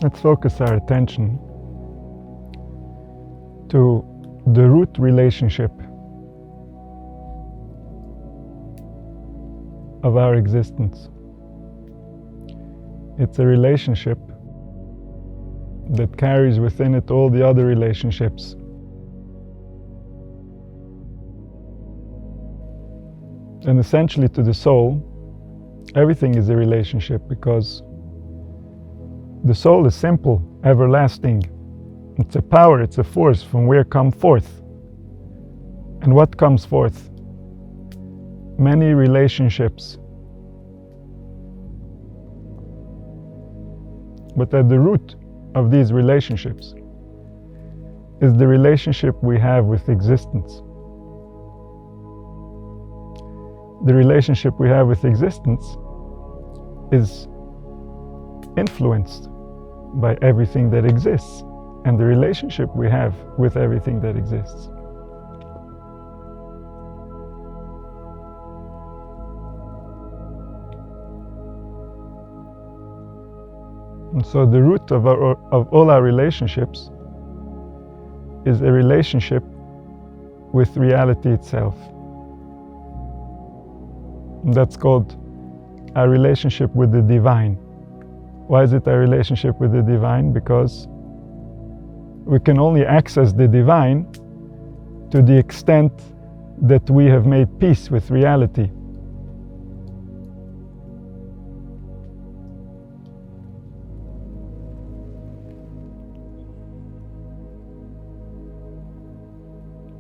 Let's focus our attention to the root relationship of our existence. It's a relationship that carries within it all the other relationships. And essentially to the soul, everything is a relationship, because the soul is simple, everlasting. It's a power, it's a force from where come forth. And what comes forth? Many relationships. But at the root of these relationships is the relationship we have with existence. The relationship we have with existence is influenced by everything that exists, and the relationship we have with everything that exists. And so the root of all our relationships is a relationship with reality itself. And that's called our relationship with the divine. Why is it our relationship with the divine? Because we can only access the divine to the extent that we have made peace with reality.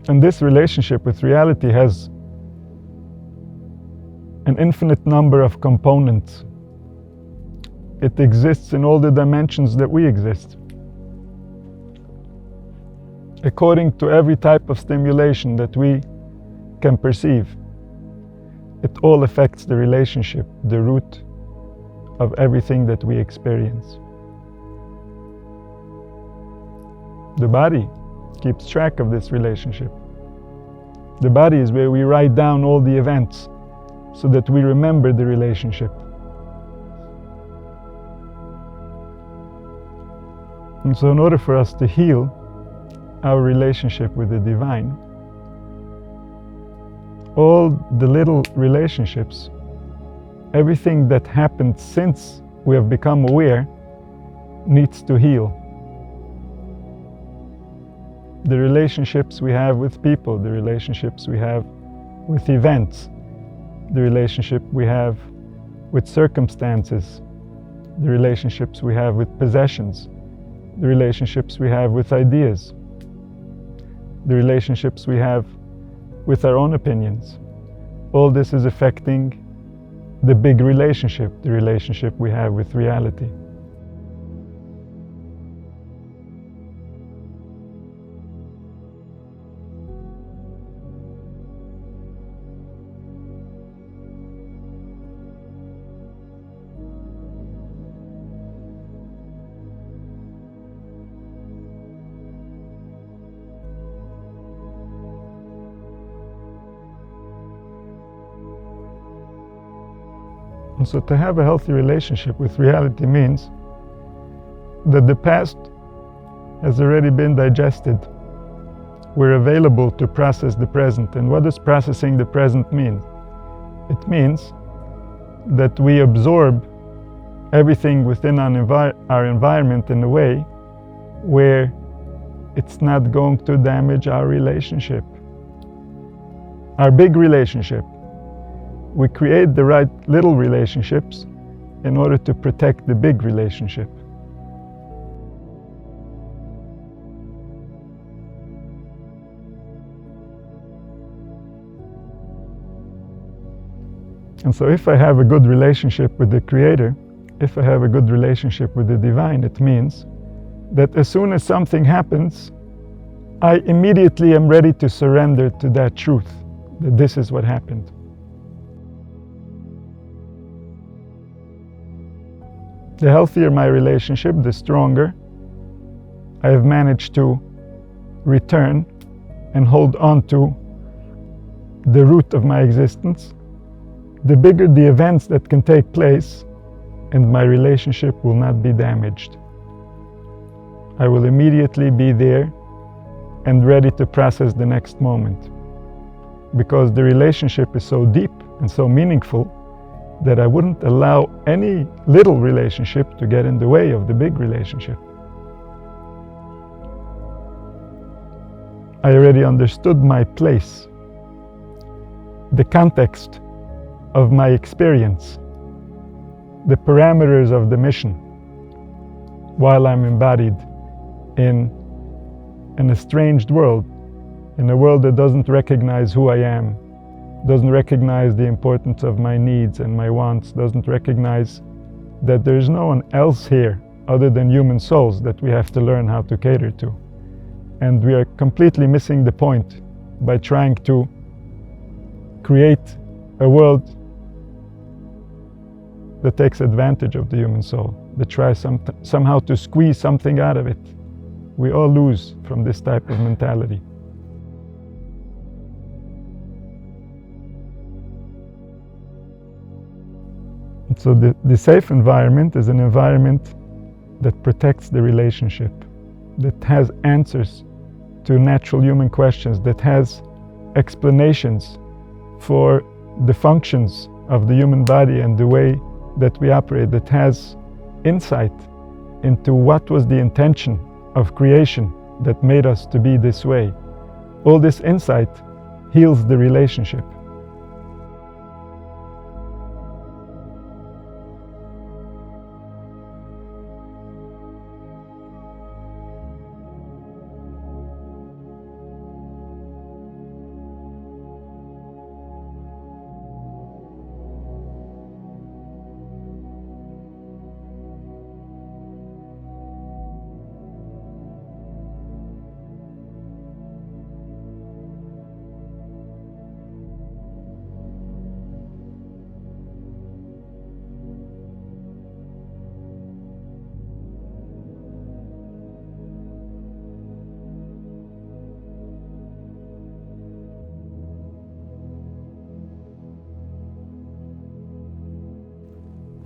And this relationship with reality has an infinite number of components. It exists in all the dimensions that we exist. According to every type of stimulation that we can perceive, it all affects the relationship, the root of everything that we experience. The body keeps track of this relationship. The body is where we write down all the events so that we remember the relationship. And so in order for us to heal our relationship with the divine, all the little relationships, everything that happened since we have become aware, needs to heal. The relationships we have with people, the relationships we have with events, the relationship we have with circumstances, the relationships we have with possessions, the relationships we have with ideas, the relationships we have with our own opinions. All this is affecting the big relationship, the relationship we have with reality. And so to have a healthy relationship with reality means that the past has already been digested. We're available to process the present. And what does processing the present mean? It means that we absorb everything within our environment in a way where it's not going to damage our relationship. Our big relationship. We create the right little relationships in order to protect the big relationship. And so if I have a good relationship with the Creator, if I have a good relationship with the Divine, it means that as soon as something happens, I immediately am ready to surrender to that truth, that this is what happened. The healthier my relationship, the stronger I have managed to return and hold on to the root of my existence, the bigger the events that can take place, and my relationship will not be damaged. I will immediately be there and ready to process the next moment. Because the relationship is so deep and so meaningful that I wouldn't allow any little relationship to get in the way of the big relationship. I already understood my place, the context of my experience, the parameters of the mission, while I'm embodied in an estranged world, in a world that doesn't recognize who I am, doesn't recognize the importance of my needs and my wants, doesn't recognize that there's no one else here other than human souls that we have to learn how to cater to. And we are completely missing the point by trying to create a world that takes advantage of the human soul, that tries somehow to squeeze something out of it. We all lose from this type of mentality. And so the safe environment is an environment that protects the relationship, that has answers to natural human questions, that has explanations for the functions of the human body and the way that we operate, that has insight into what was the intention of creation that made us to be this way. All this insight heals the relationship.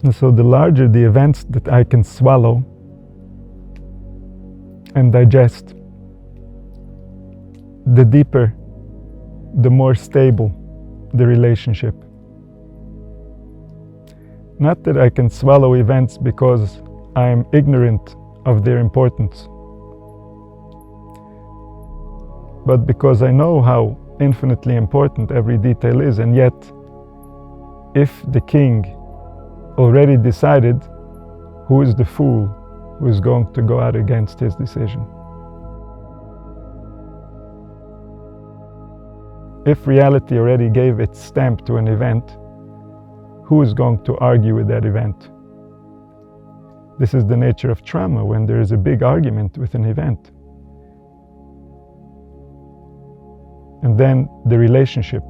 And so the larger the events that I can swallow and digest, the deeper, the more stable the relationship. Not that I can swallow events because I am ignorant of their importance, but because I know how infinitely important every detail is, and yet, if the king already decided, who is the fool who is going to go out against his decision? If reality already gave its stamp to an event, who is going to argue with that event? This is the nature of trauma, when there is a big argument with an event. And then the relationship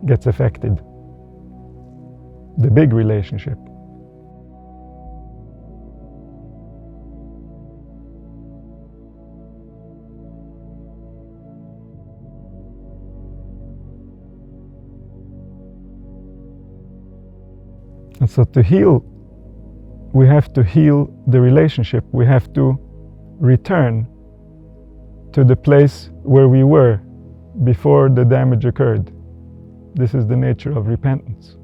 gets affected. The big relationship. And so to heal, we have to heal the relationship. We have to return to the place where we were before the damage occurred. This is the nature of repentance.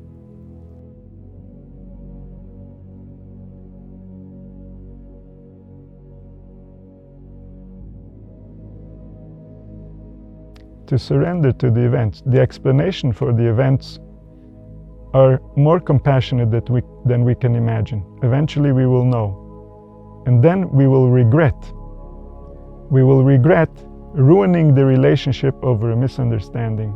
To surrender to the events. The explanation for the events are more compassionate than we can imagine. Eventually we will know. And then we will regret. We will regret ruining the relationship over a misunderstanding.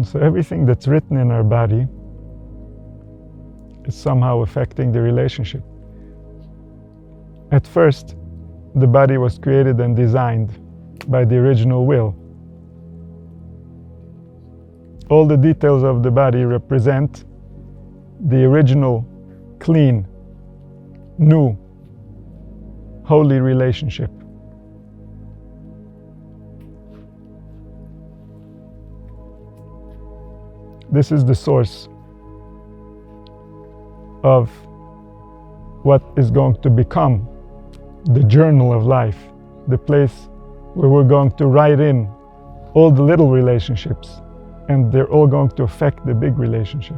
And so everything that's written in our body is somehow affecting the relationship. At first, the body was created and designed by the original will. All the details of the body represent the original, clean, new, holy relationship. This is the source of what is going to become the journal of life, the place where we're going to write in all the little relationships, and they're all going to affect the big relationship.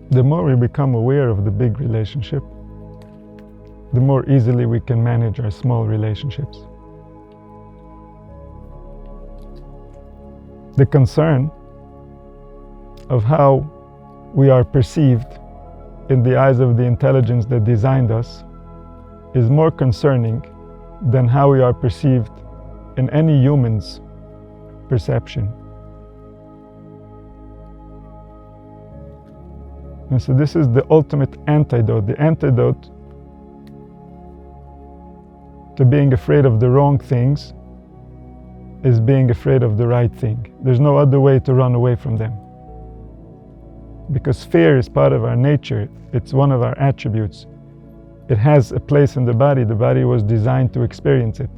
The more we become aware of the big relationship, the more easily we can manage our small relationships. The concern of how we are perceived in the eyes of the intelligence that designed us is more concerning than how we are perceived in any human's perception. And so this is the ultimate antidote. The antidote to being afraid of the wrong things is being afraid of the right thing. There's no other way to run away from them. Because fear is part of our nature. It's one of our attributes. It has a place in the body. The body was designed to experience it.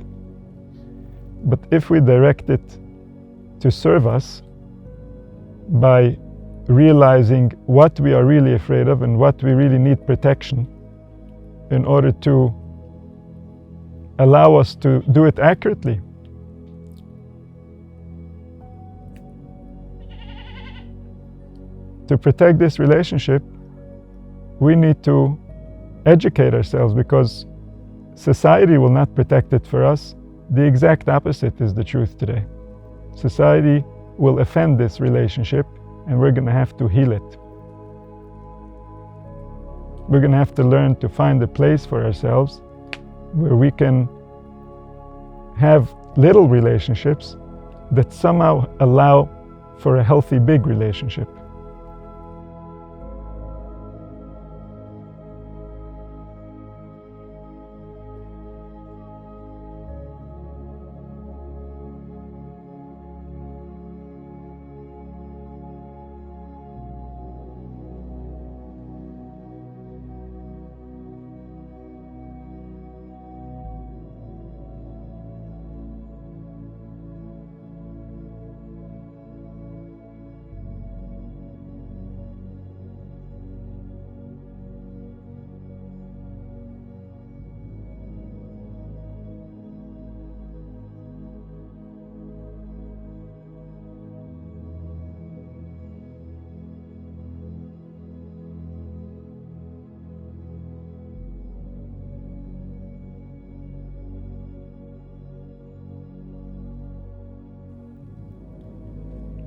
But if we direct it to serve us by realizing what we are really afraid of and what we really need protection in order to allow us to do it accurately. To protect this relationship, we need to educate ourselves, because society will not protect it for us. The exact opposite is the truth today. Society will offend this relationship, and we're going to have to heal it. We're going to have to learn to find a place for ourselves where we can have little relationships that somehow allow for a healthy big relationship.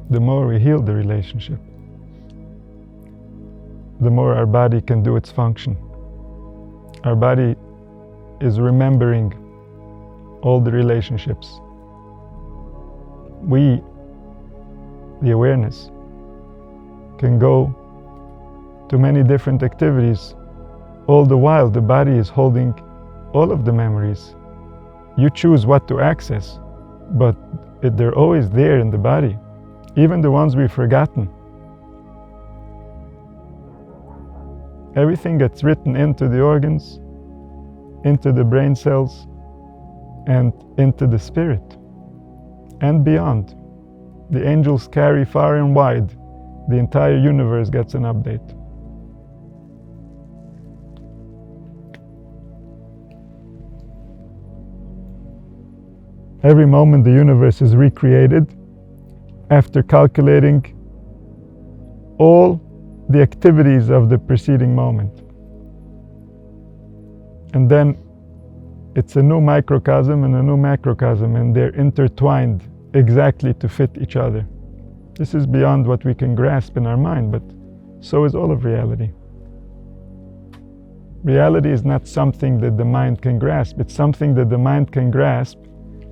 The more we heal the relationship, the more our body can do its function. Our body is remembering all the relationships. We, the awareness, can go to many different activities. All the while, the body is holding all of the memories. You choose what to access, but they're always there in the body, even the ones we've forgotten. Everything gets written into the organs, into the brain cells, and into the spirit, and beyond. The angels carry far and wide. The entire universe gets an update. Every moment the universe is recreated after calculating all the activities of the preceding moment. And then it's a new microcosm and a new macrocosm, and they're intertwined exactly to fit each other. This is beyond what we can grasp in our mind, but so is all of reality. Reality is not something that the mind can grasp. It's something that the mind can grasp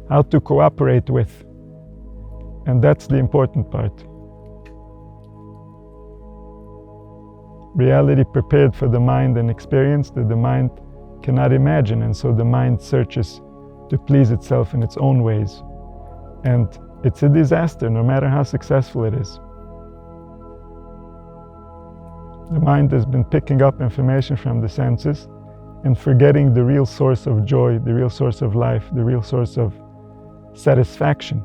how to cooperate with. And that's the important part. Reality prepared for the mind an experience that the mind cannot imagine, and so the mind searches to please itself in its own ways. And it's a disaster, no matter how successful it is. The mind has been picking up information from the senses and forgetting the real source of joy, the real source of life, the real source of satisfaction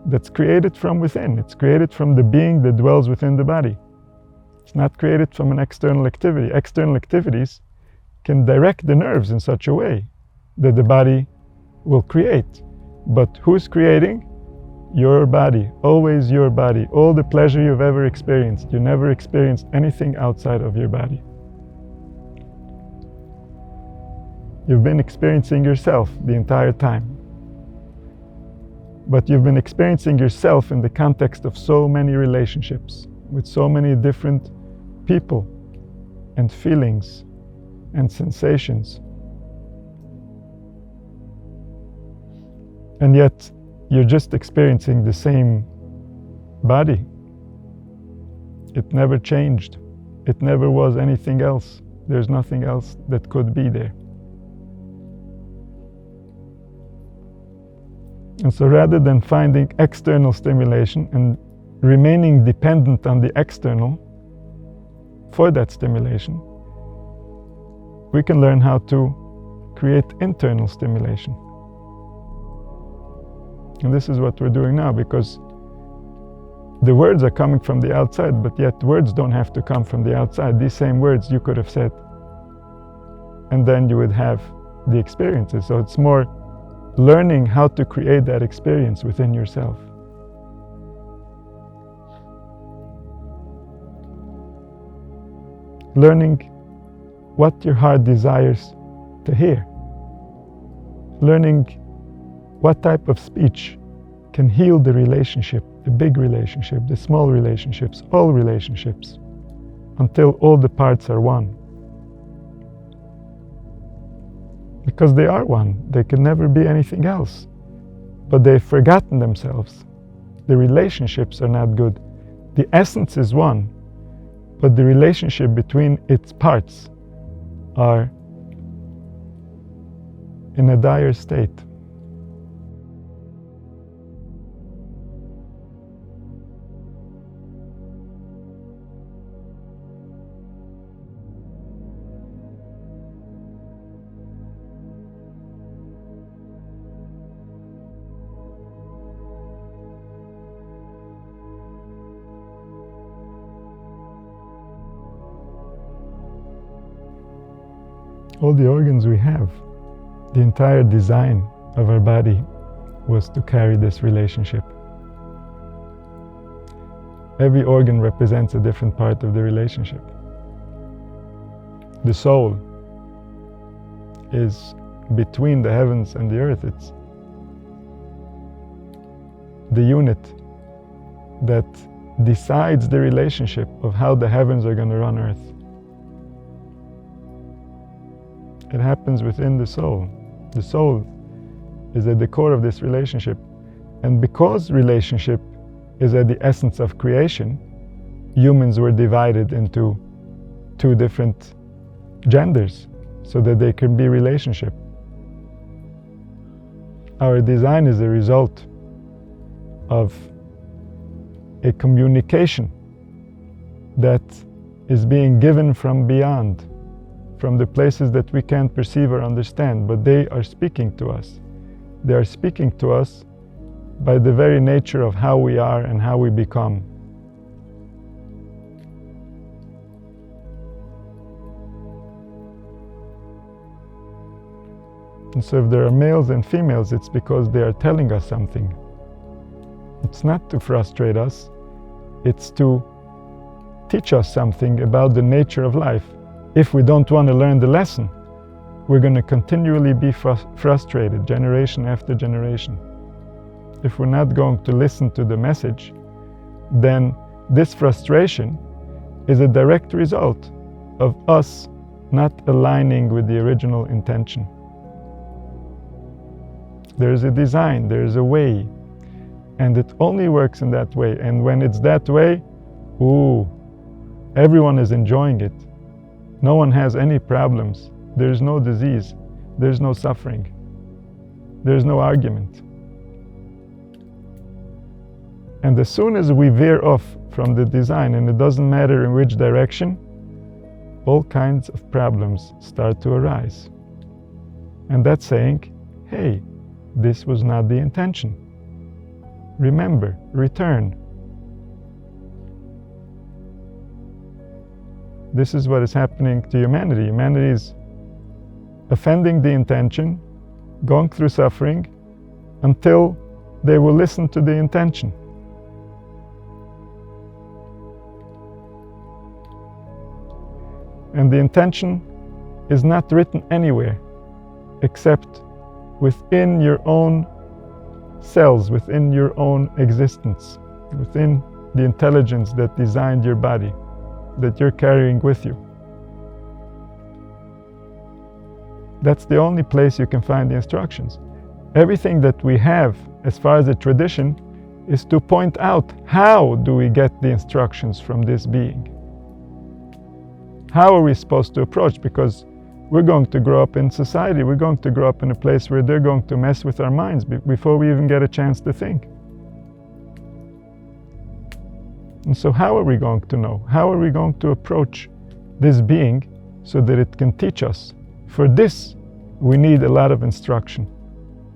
that's created from within. It's created from the being that dwells within the body. It's not created from an external activity. External activities can direct the nerves in such a way that the body will create. But who's creating? Your body, always your body. All the pleasure you've ever experienced, you never experienced anything outside of your body. You've been experiencing yourself the entire time. But you've been experiencing yourself in the context of so many relationships, with so many different people and feelings and sensations. And yet, you're just experiencing the same body. It never changed. It never was anything else. There's nothing else that could be there. And so rather than finding external stimulation and remaining dependent on the external for that stimulation, we can learn how to create internal stimulation. And this is what we're doing now, because the words are coming from the outside, but yet words don't have to come from the outside. These same words you could have said, and then you would have the experiences. So it's more learning how to create that experience within yourself. Learning what your heart desires to hear. Learning what type of speech can heal the relationship, the big relationship, the small relationships, all relationships, until all the parts are one. Because they are one, they can never be anything else. But they've forgotten themselves. The relationships are not good. The essence is one, but the relationship between its parts are in a dire state. All the organs we have, the entire design of our body was to carry this relationship. Every organ represents a different part of the relationship. The soul is between the heavens and the earth. It's the unit that decides the relationship of how the heavens are going to run earth. It happens within the soul. The soul is at the core of this relationship. And because relationship is at the essence of creation, humans were divided into two different genders so that they can be relationship. Our design is a result of a communication that is being given from beyond, from the places that we can't perceive or understand, but they are speaking to us. They are speaking to us by the very nature of how we are and how we become. And so if there are males and females, it's because they are telling us something. It's not to frustrate us, it's to teach us something about the nature of life. If we don't want to learn the lesson, we're going to continually be frustrated, generation after generation. If we're not going to listen to the message, then this frustration is a direct result of us not aligning with the original intention. There's a design, there's a way, and it only works in that way. And when it's that way, everyone is enjoying it. No one has any problems. There's no disease. There's no suffering. There's no argument. And as soon as we veer off from the design, and it doesn't matter in which direction, all kinds of problems start to arise. And that's saying, hey, this was not the intention. Remember, return. This is what is happening to humanity. Humanity is offending the intention, going through suffering, until they will listen to the intention. And the intention is not written anywhere except within your own cells, within your own existence, within the intelligence that designed your body, that you're carrying with you. That's the only place you can find the instructions. Everything that we have as far as a tradition is to point out, how do we get the instructions from this being? How are we supposed to approach? Because we're going to grow up in society, we're going to grow up in a place where they're going to mess with our minds before we even get a chance to think. And so how are we going to know? How are we going to approach this being so that it can teach us? For this, we need a lot of instruction.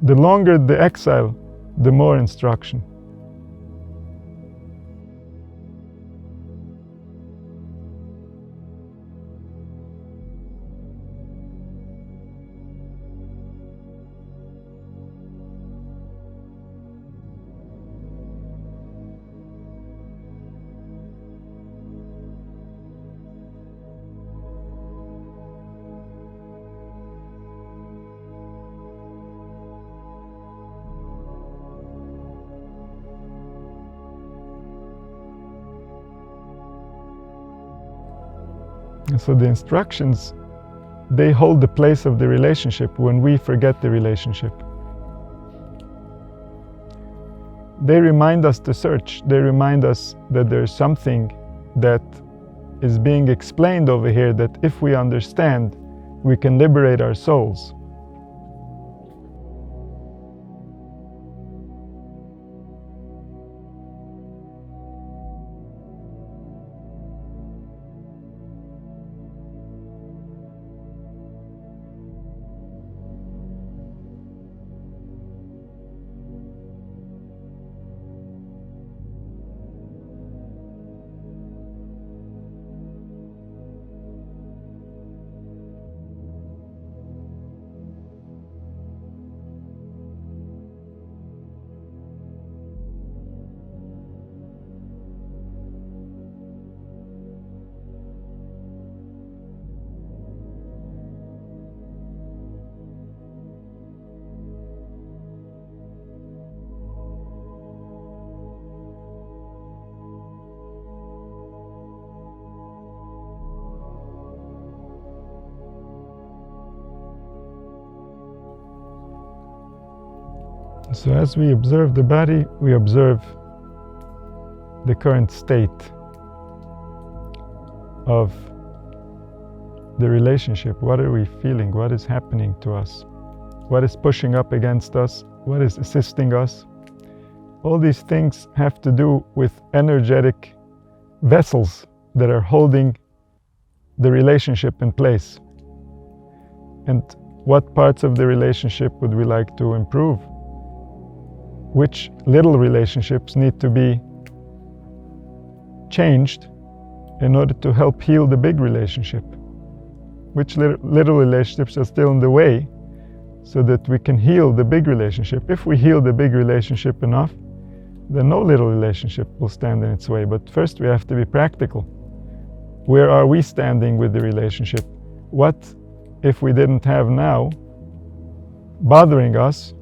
The longer the exile, the more instruction. And so the instructions, they hold the place of the relationship when we forget the relationship. They remind us to search. They remind us that there's something that is being explained over here, that if we understand, we can liberate our souls. So as we observe the body, we observe the current state of the relationship. What are we feeling? What is happening to us? What is pushing up against us? What is assisting us? All these things have to do with energetic vessels that are holding the relationship in place. And what parts of the relationship would we like to improve? Which little relationships need to be changed in order to help heal the big relationship? Which little relationships are still in the way so that we can heal the big relationship? If we heal the big relationship enough, then no little relationship will stand in its way. But first we have to be practical. Where are we standing with the relationship? What, if we didn't have now, bothering us,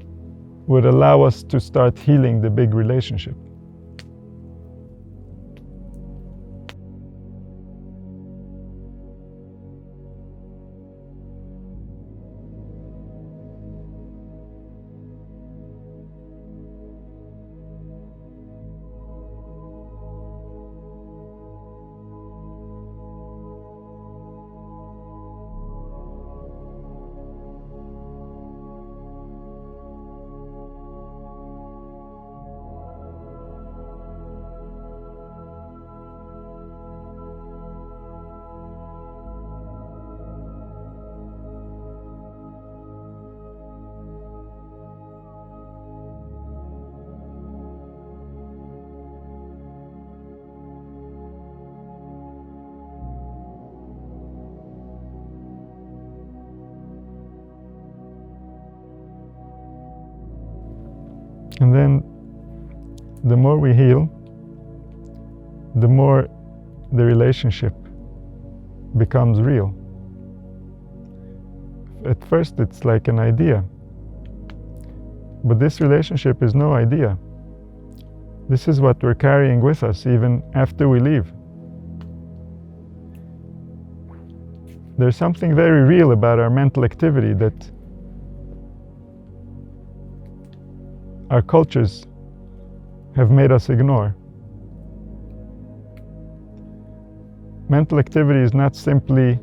would allow us to start healing the big relationship? And then the more we heal, the more the relationship becomes real. At first it's like an idea, but this relationship is no idea. This is what we're carrying with us even after we leave. There's something very real about our mental activity that our cultures have made us ignore. Mental activity is not simply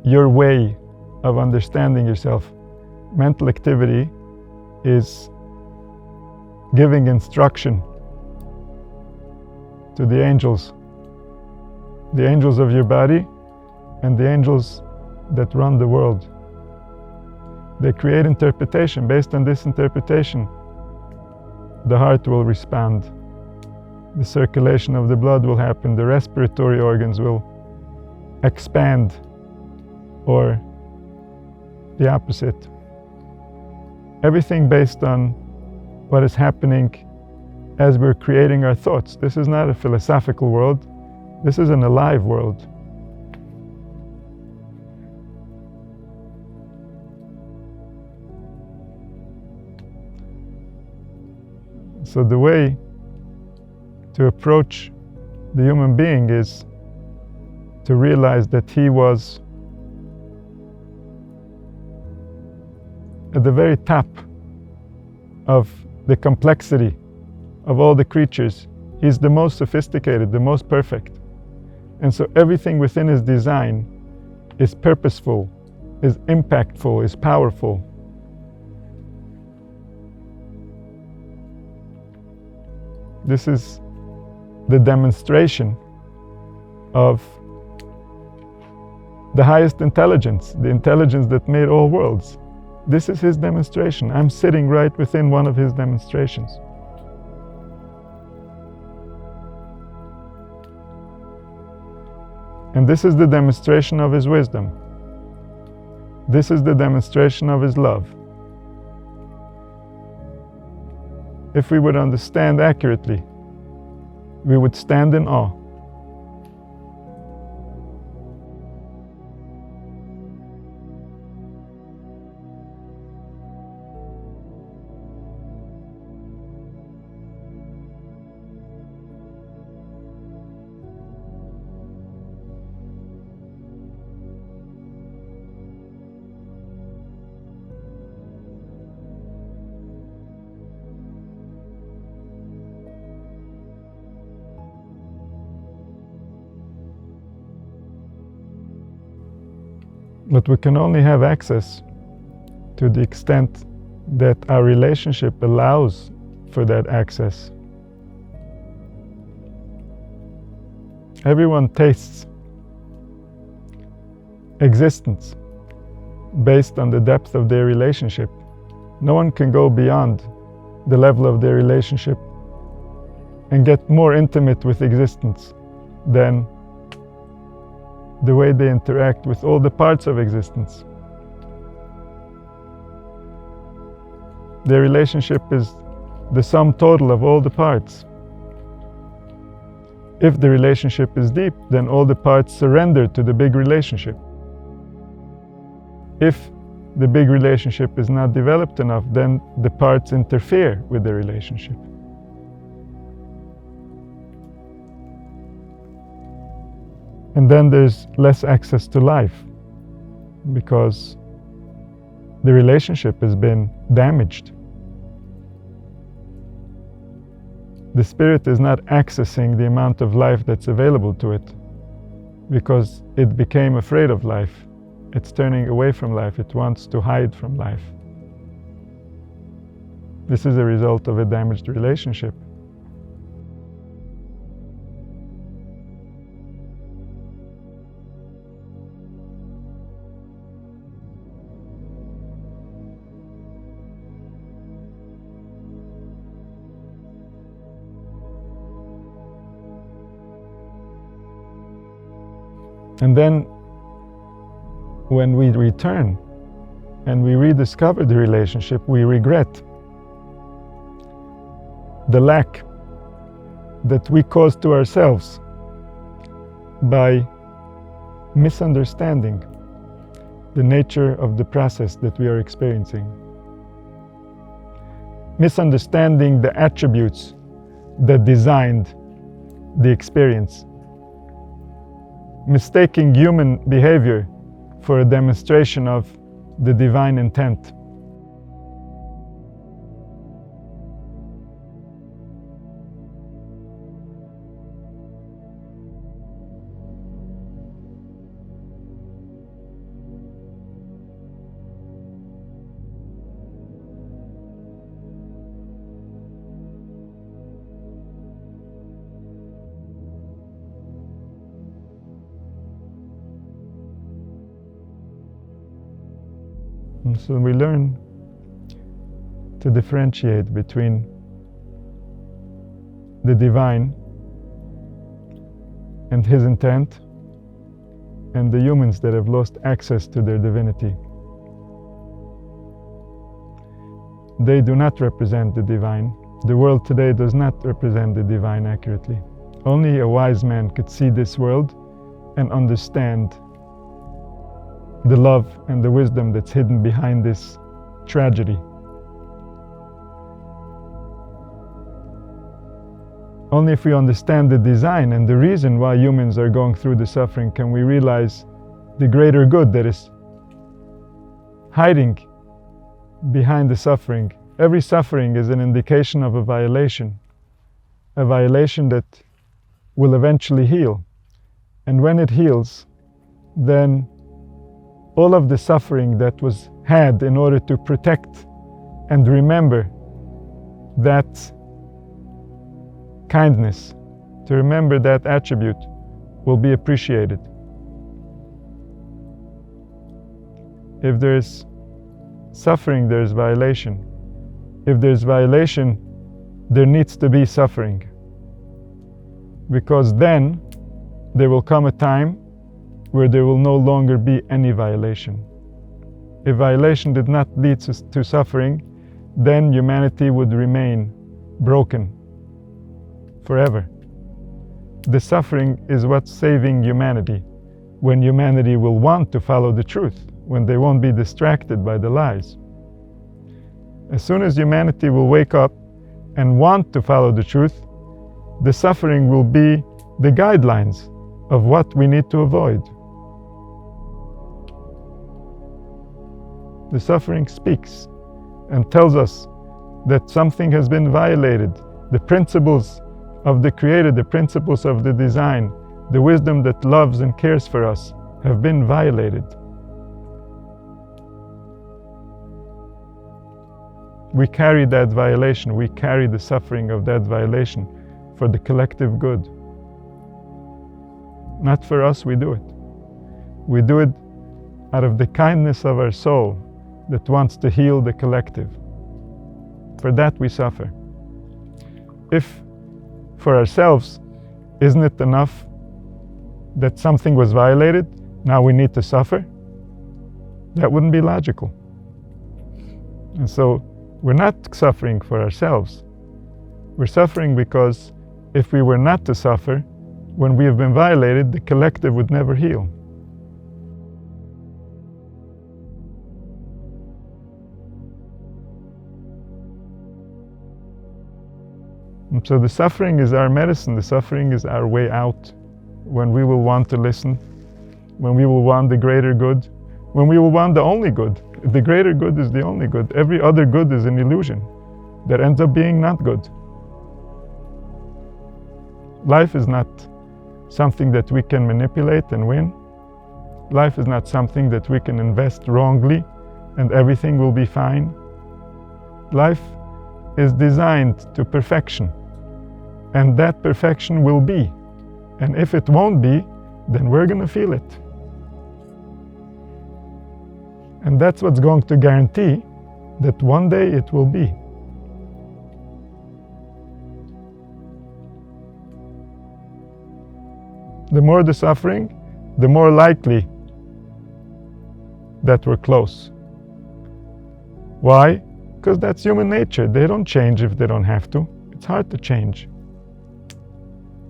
your way of understanding yourself. Mental activity is giving instruction to the angels of your body and the angels that run the world. They create interpretation. Based on this interpretation, the heart will respond, the circulation of the blood will happen, the respiratory organs will expand, or the opposite. Everything based on what is happening as we're creating our thoughts. This is not a philosophical world, this is an alive world. So the way to approach the human being is to realize that he was at the very top of the complexity of all the creatures. He's the most sophisticated, the most perfect. And so everything within his design is purposeful, is impactful, is powerful. This is the demonstration of the highest intelligence, the intelligence that made all worlds. This is his demonstration. I'm sitting right within one of his demonstrations. And this is the demonstration of his wisdom. This is the demonstration of his love. If we would understand accurately, we would stand in awe. But we can only have access to the extent that our relationship allows for that access. Everyone tastes existence based on the depth of their relationship. No one can go beyond the level of their relationship and get more intimate with existence than the way they interact with all the parts of existence. Their relationship is the sum total of all the parts. If the relationship is deep, then all the parts surrender to the big relationship. If the big relationship is not developed enough, then the parts interfere with the relationship. And then there's less access to life, because the relationship has been damaged. The spirit is not accessing the amount of life that's available to it, because it became afraid of life. It's turning away from life. It wants to hide from life. This is a result of a damaged relationship. And then when we return and we rediscover the relationship, we regret the lack that we caused to ourselves by misunderstanding the nature of the process that we are experiencing. Misunderstanding the attributes that designed the experience. Mistaking human behavior for a demonstration of the divine intent. And so we learn to differentiate between the divine and his intent and the humans that have lost access to their divinity. They do not represent the divine. The world today does not represent the divine accurately. Only a wise man could see this world and understand the love and the wisdom that's hidden behind this tragedy. Only if we understand the design and the reason why humans are going through the suffering can we realize the greater good that is hiding behind the suffering. Every suffering is an indication of a violation that will eventually heal. And when it heals, then all of the suffering that was had in order to protect and remember that kindness, to remember that attribute, will be appreciated. If there's suffering, there's violation. If there's violation, there needs to be suffering. Because then there will come a time where there will no longer be any violation. If violation did not lead to suffering, then humanity would remain broken forever. The suffering is what's saving humanity, when humanity will want to follow the truth, when they won't be distracted by the lies. As soon as humanity will wake up and want to follow the truth, the suffering will be the guidelines of what we need to avoid. The suffering speaks and tells us that something has been violated. The principles of the Creator, the principles of the design, the wisdom that loves and cares for us have been violated. We carry that violation, we carry the suffering of that violation for the collective good. Not for us, we do it. We do it out of the kindness of our soul that wants to heal the collective. For that we suffer. If for ourselves, isn't it enough that something was violated, now we need to suffer? That wouldn't be logical. And so we're not suffering for ourselves. We're suffering because if we were not to suffer, when we have been violated, the collective would never heal. And so the suffering is our medicine, the suffering is our way out. When we will want to listen, when we will want the greater good, when we will want the only good. The greater good is the only good. Every other good is an illusion that ends up being not good. Life is not something that we can manipulate and win. Life is not something that we can invest wrongly and everything will be fine. Life is designed to perfection, and that perfection will be. And if it won't be, then we're going to feel it. And that's what's going to guarantee that one day it will be. The more the suffering, the more likely that we're close. Why? Because that's human nature. They don't change if they don't have to. It's hard to change.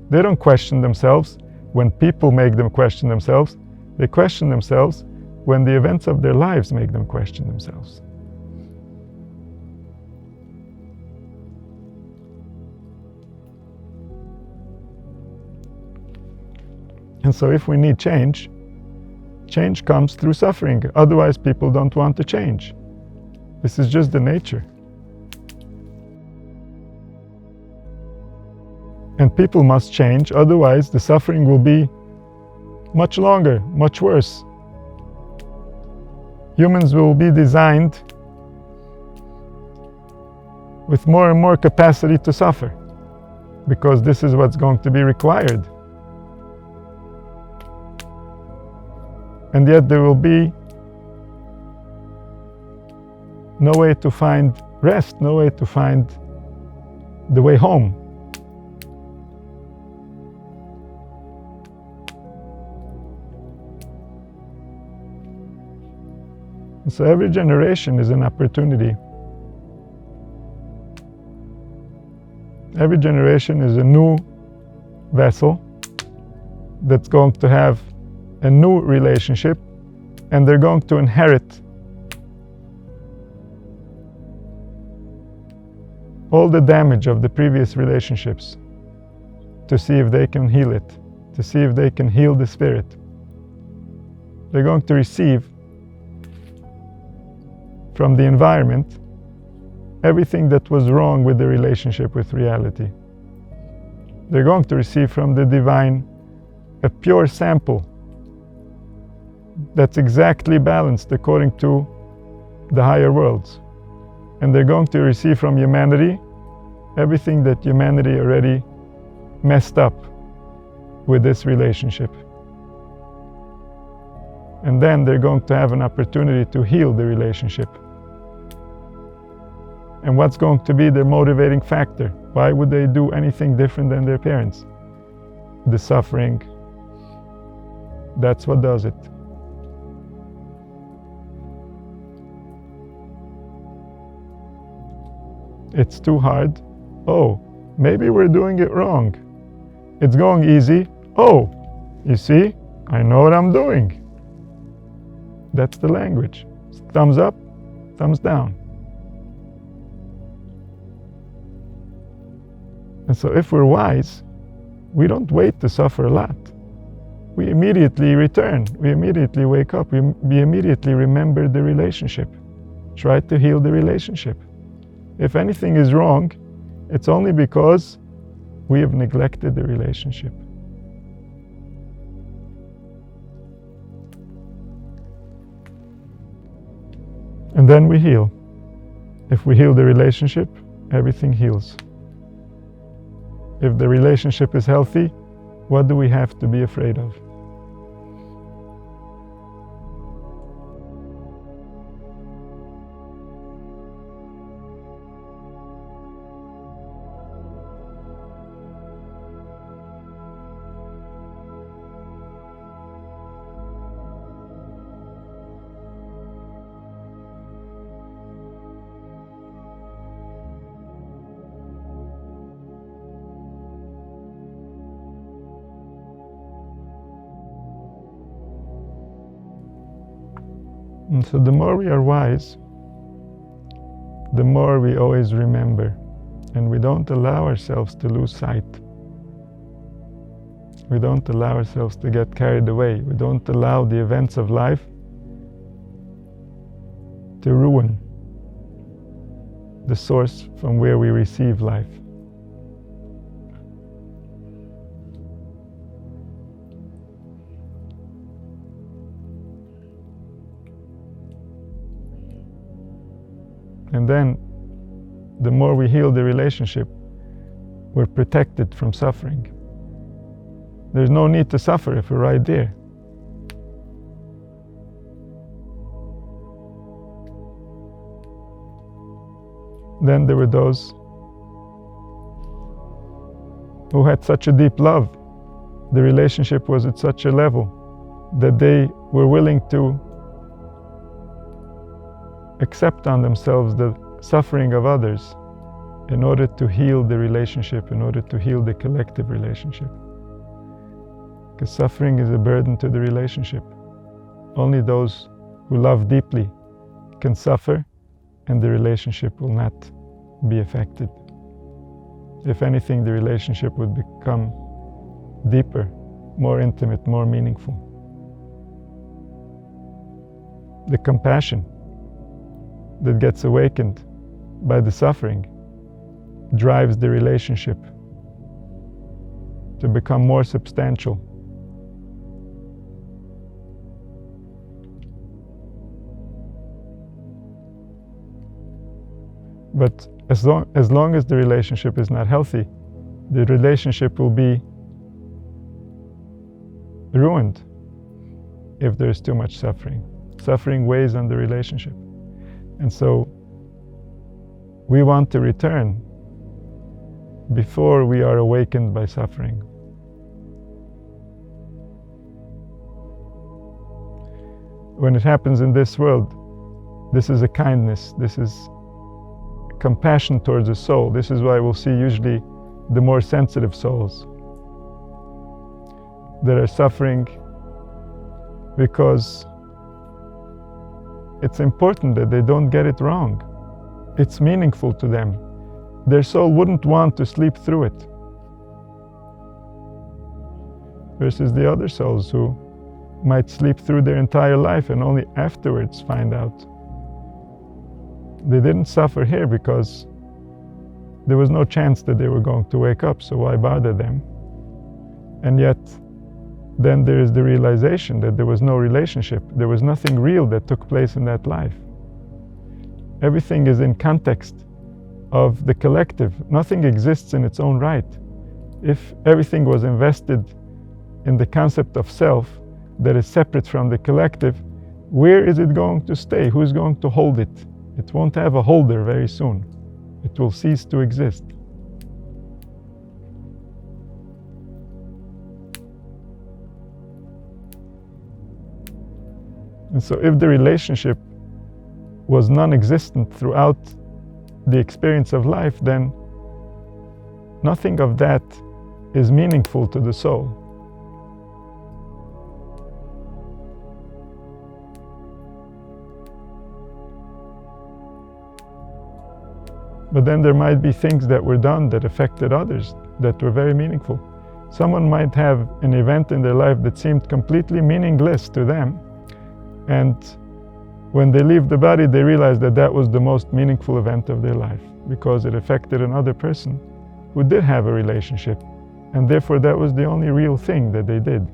They don't question themselves when people make them question themselves. They question themselves when the events of their lives make them question themselves. And so if we need change, change comes through suffering. Otherwise, people don't want to change. This is just the nature. And people must change, otherwise the suffering will be much longer, much worse. Humans will be designed with more and more capacity to suffer, because this is what's going to be required. And yet there will be no way to find rest, no way to find the way home. And so every generation is an opportunity. Every generation is a new vessel that's going to have a new relationship, and they're going to inherit all the damage of the previous relationships to see if they can heal it, to see if they can heal the spirit. They're going to receive from the environment everything that was wrong with the relationship with reality. They're going to receive from the divine a pure sample that's exactly balanced according to the higher worlds. And they're going to receive from humanity everything that humanity already messed up with this relationship. And then they're going to have an opportunity to heal the relationship. And what's going to be their motivating factor? Why would they do anything different than their parents? The suffering. That's what does it. It's too hard. Oh, maybe we're doing it wrong. It's going easy. Oh, you see, I know what I'm doing. That's the language. Thumbs up, thumbs down. And so if we're wise, we don't wait to suffer a lot. We immediately return. We immediately wake up. We immediately remember the relationship. Try to heal the relationship. If anything is wrong, it's only because we have neglected the relationship. And then we heal. If we heal the relationship, everything heals. If the relationship is healthy, what do we have to be afraid of? And so the more we are wise, the more we always remember, and we don't allow ourselves to lose sight. We don't allow ourselves to get carried away. We don't allow the events of life to ruin the source from where we receive life. And then, the more we heal the relationship, we're protected from suffering. There's no need to suffer if we're right there. Then there were those who had such a deep love. The relationship was at such a level that they were willing to accept on themselves the suffering of others in order to heal the relationship, in order to heal the collective relationship. Because suffering is a burden to the relationship. Only those who love deeply can suffer, and the relationship will not be affected. If anything, the relationship would become deeper, more intimate, more meaningful. The compassion that gets awakened by the suffering drives the relationship to become more substantial. But as long as the relationship is not healthy, the relationship will be ruined if there's too much suffering. Suffering weighs on the relationship. And so we want to return before we are awakened by suffering. When it happens in this world, this is a kindness, this is compassion towards the soul. This is why we'll see usually the more sensitive souls that are suffering, because it's important that they don't get it wrong. It's meaningful to them. Their soul wouldn't want to sleep through it. Versus the other souls who might sleep through their entire life and only afterwards find out. They didn't suffer here because there was no chance that they were going to wake up, so why bother them? And yet, then there is the realization that there was no relationship. There was nothing real that took place in that life. Everything is in context of the collective. Nothing exists in its own right. If everything was invested in the concept of self that is separate from the collective, where is it going to stay? Who's going to hold it? It won't have a holder very soon. It will cease to exist. And so if the relationship was non-existent throughout the experience of life, then nothing of that is meaningful to the soul. But then there might be things that were done that affected others that were very meaningful. Someone might have an event in their life that seemed completely meaningless to them, and when they leave the body, they realize that that was the most meaningful event of their life because it affected another person who did have a relationship, and therefore that was the only real thing that they did.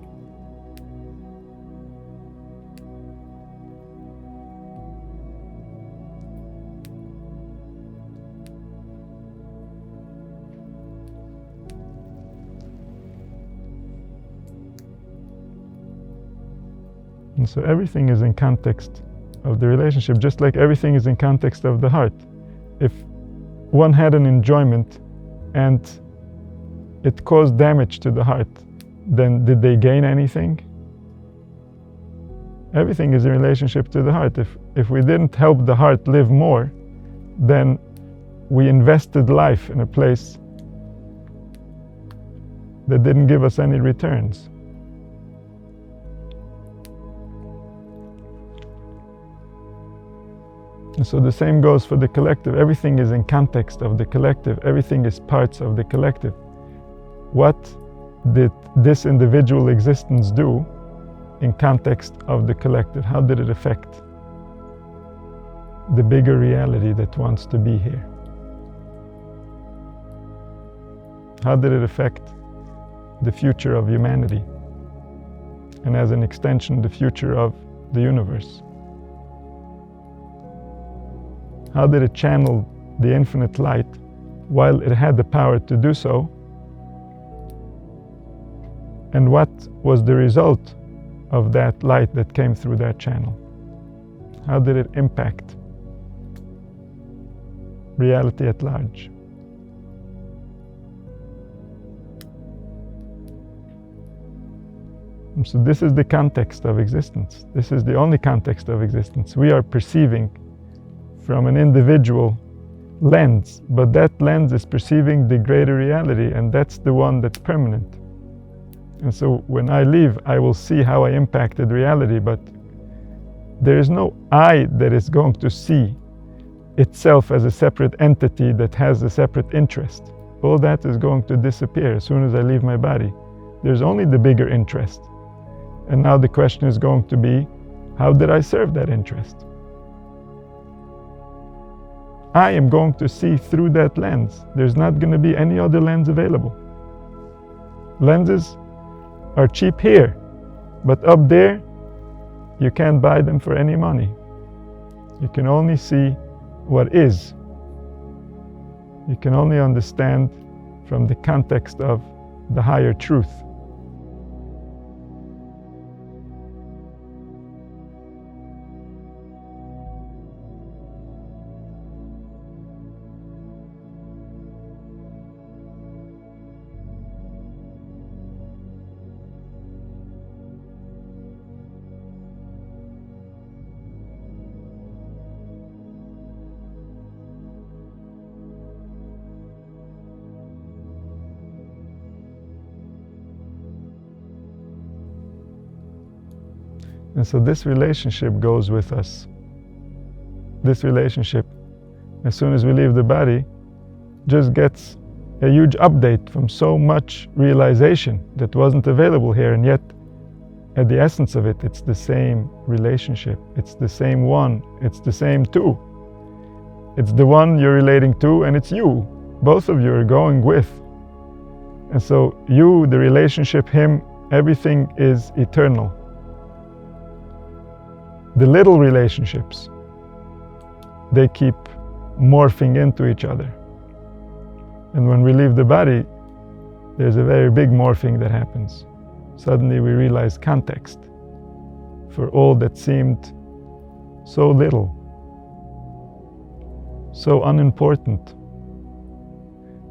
And so everything is in context of the relationship, just like everything is in context of the heart. If one had an enjoyment and it caused damage to the heart, then did they gain anything? Everything is in relationship to the heart. If we didn't help the heart live more, then we invested life in a place that didn't give us any returns. And so the same goes for the collective. Everything is in context of the collective. Everything is parts of the collective. What did this individual existence do in context of the collective? How did it affect the bigger reality that wants to be here? How did it affect the future of humanity? And as an extension, the future of the universe? How did it channel the infinite light while it had the power to do so? And what was the result of that light that came through that channel? How did it impact reality at large? And so this is the context of existence. This is the only context of existence. We are perceiving from an individual lens, but that lens is perceiving the greater reality, and that's the one that's permanent. And so when I leave, I will see how I impacted reality, but there is no I that is going to see itself as a separate entity that has a separate interest. All that is going to disappear as soon as I leave my body. There's only the bigger interest. And now the question is going to be, how did I serve that interest? I am going to see through that lens. There's not going to be any other lens available. Lenses are cheap here, but up there, you can't buy them for any money. You can only see what is. You can only understand from the context of the higher truth. And so this relationship goes with us. This relationship, as soon as we leave the body, just gets a huge update from so much realization that wasn't available here, and yet at the essence of it, it's the same relationship. It's the same one. It's the same two. It's the one you're relating to, and it's you. Both of you are going with. And so you, the relationship, him, everything is eternal. The little relationships, they keep morphing into each other. And when we leave the body, there's a very big morphing that happens. Suddenly we realize context for all that seemed so little, so unimportant,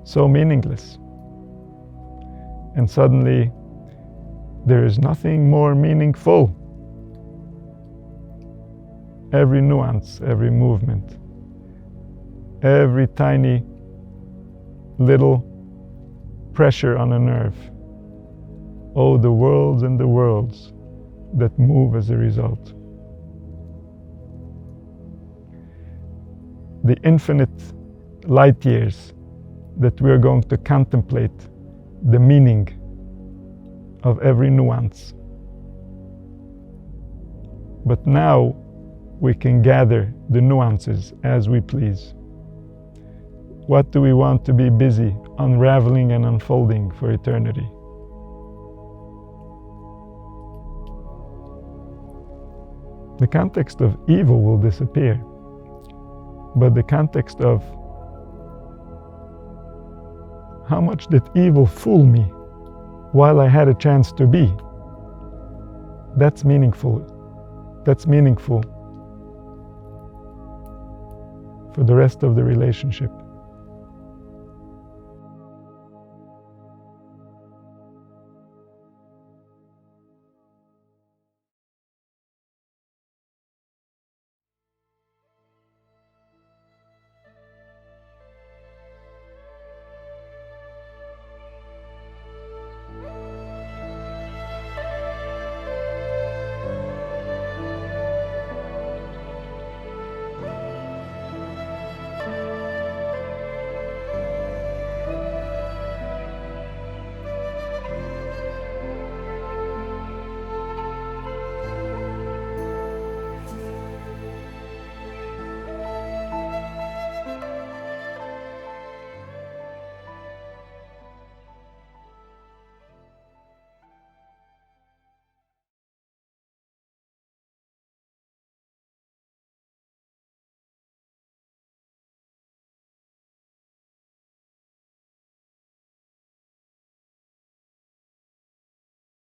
so meaningless. And suddenly there is nothing more meaningful. Every nuance, every movement, every tiny little pressure on a nerve. Oh, the worlds and the worlds that move as a result. The infinite light years that we are going to contemplate the meaning of every nuance. But now we can gather the nuances as we please. What do we want to be busy unraveling and unfolding for eternity? The context of evil will disappear, but the context of how much did evil fool me while I had a chance to be, that's meaningful that's meaningful for the rest of the relationship.